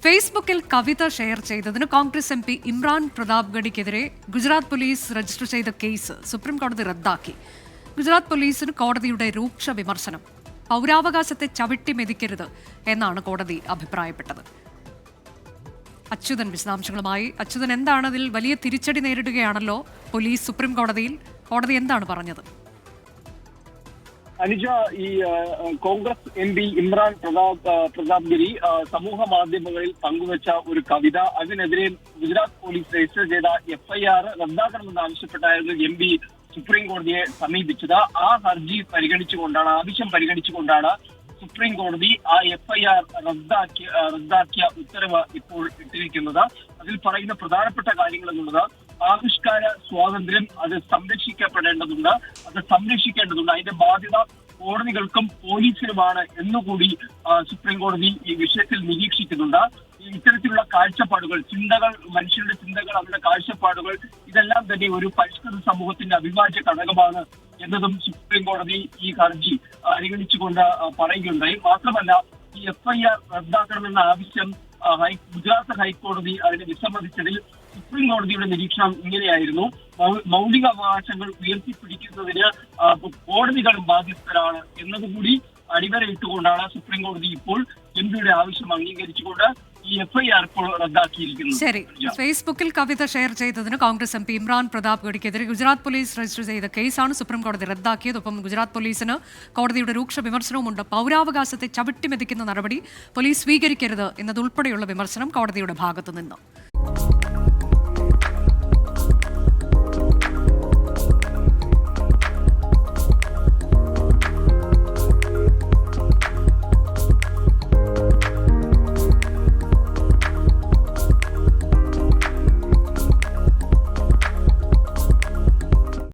ഫേസ്ബുക്കിൽ കവിത ഷെയർ ചെയ്തതിന് കോൺഗ്രസ് എം പി ഇമ്രാൻ പ്രതാപ്ഗഡിക്കെതിരെ ഗുജറാത്ത് പോലീസ് രജിസ്റ്റർ ചെയ്ത കേസ് സുപ്രീം കോടതി റദ്ദാക്കി. ഗുജറാത്ത് പോലീസിന് കോടതിയുടെ രൂക്ഷ വിമർശനം. പൗരാവകാശത്തെ ചവിട്ടി മെതിക്കരുത് എന്നാണ് കോടതി അഭിപ്രായപ്പെട്ടത്. അച്യുതൻ വിശദാംശങ്ങളുമായി. അച്യുതൻ, എന്താണ് അതിൽ വലിയ തിരിച്ചടി നേരിടുകയാണല്ലോ പോലീസ് സുപ്രീം കോടതിയിൽ. കോടതി എന്താണ് പറഞ്ഞത്? അനുജ, ഈ കോൺഗ്രസ് എം പി ഇമ്രാൻ പ്രതാപ്ഗിരി സമൂഹ മാധ്യമങ്ങളിൽ പങ്കുവച്ച ഒരു കവിത, അതിനെതിരെ ഗുജറാത്ത് പോലീസ് രജിസ്റ്റർ ചെയ്ത FIR റദ്ദാക്കണമെന്ന് ആവശ്യപ്പെട്ടായിരുന്നു എം പി സുപ്രീം കോടതിയെ സമീപിച്ചത്. ആ ഹർജി ആവശ്യം പരിഗണിച്ചുകൊണ്ടാണ് സുപ്രീം കോടതി ആ FIR റദ്ദാക്കിയ ഉത്തരവ് ഇപ്പോൾ ഇട്ടിരിക്കുന്നത്. അതിൽ പറയുന്ന പ്രധാനപ്പെട്ട കാര്യങ്ങൾ എന്നുള്ളത്, ആവിഷ്കാര സ്വാതന്ത്ര്യം അത് സംരക്ഷിക്കേണ്ടതുണ്ട്. അതിന്റെ ബാധ്യത കോടതികൾക്കും പോലീസിനുമാണ് എന്നുകൂടി സുപ്രീം കോടതി ഈ വിഷയത്തിൽ നിരീക്ഷിക്കുന്നുണ്ട്. ഇത്തരത്തിലുള്ള കാഴ്ചപ്പാടുകൾ, മനുഷ്യരുടെ ചിന്തകൾ, അവരുടെ കാഴ്ചപ്പാടുകൾ, ഇതെല്ലാം തന്നെ ഒരു പരിഷ്കൃത സമൂഹത്തിന്റെ അവിഭാജ്യ ഘടകമാണ് എന്നതും സുപ്രീം കോടതി ഈ ഹർജി പരിഗണിച്ചുകൊണ്ട് പറയുകയുണ്ടായി. മാത്രമല്ല, ഈ FIR റദ്ദാക്കണമെന്ന ആവശ്യം ഗുജറാത്ത് ഹൈക്കോടതി അതിനെ വിസമ്മതിച്ചതിൽ സുപ്രീം കോടതിയുടെ നിരീക്ഷണം ഇങ്ങനെയായിരുന്നു: മൗലിക അവകാശങ്ങൾ ഉയർത്തിപ്പിടിക്കുന്നതിന് കോടതികളും ബാധ്യസ്ഥരാണ് എന്നതുകൂടി അടിവരയിട്ടുകൊണ്ടാണ് സുപ്രീം കോടതി ഇപ്പോൾ എംപിയുടെ ആവശ്യം അംഗീകരിച്ചുകൊണ്ട് ഈ FIR ഇപ്പോൾ റദ്ദാക്കിയിരിക്കുന്നത്. ശരി, ഫേസ്ബുക്കിൽ കവിത ഷെയർ ചെയ്തതിന് കോൺഗ്രസ് എം പി ഇമ്രാൻ പ്രതാപ്ഗഡിക്കെതിരെ ഗുജറാത്ത് പോലീസ് രജിസ്റ്റർ ചെയ്ത കേസാണ് സുപ്രീം കോടതി റദ്ദാക്കിയത്. ഒപ്പം ഗുജറാത്ത് പോലീസിന് കോടതിയുടെ രൂക്ഷ വിമർശനവുമുണ്ട്. പൗരാവകാശത്തെ ചവിട്ടിമെതിക്കുന്ന നടപടി പോലീസ് സ്വീകരിക്കരുത് എന്നതുൾപ്പെടെയുള്ള വിമർശനം കോടതിയുടെ ഭാഗത്തുനിന്ന്.